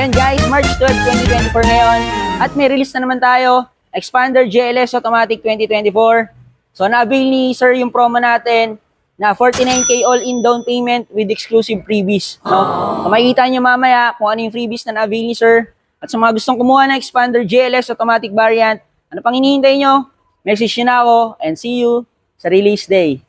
Ayan guys, March 12, 2024 ngayon. At may release na naman tayo, Expander GLS Automatic 2024. So na-avail ni Sir yung promo natin na 49K all-in down payment with exclusive freebies. No? So makikita nyo mamaya kung ano yung freebies na na-avail ni Sir. At sa mga gustong kumuha ng Expander GLS Automatic variant, ano pang hinihintay nyo? Message nyo na ako and see you sa release day.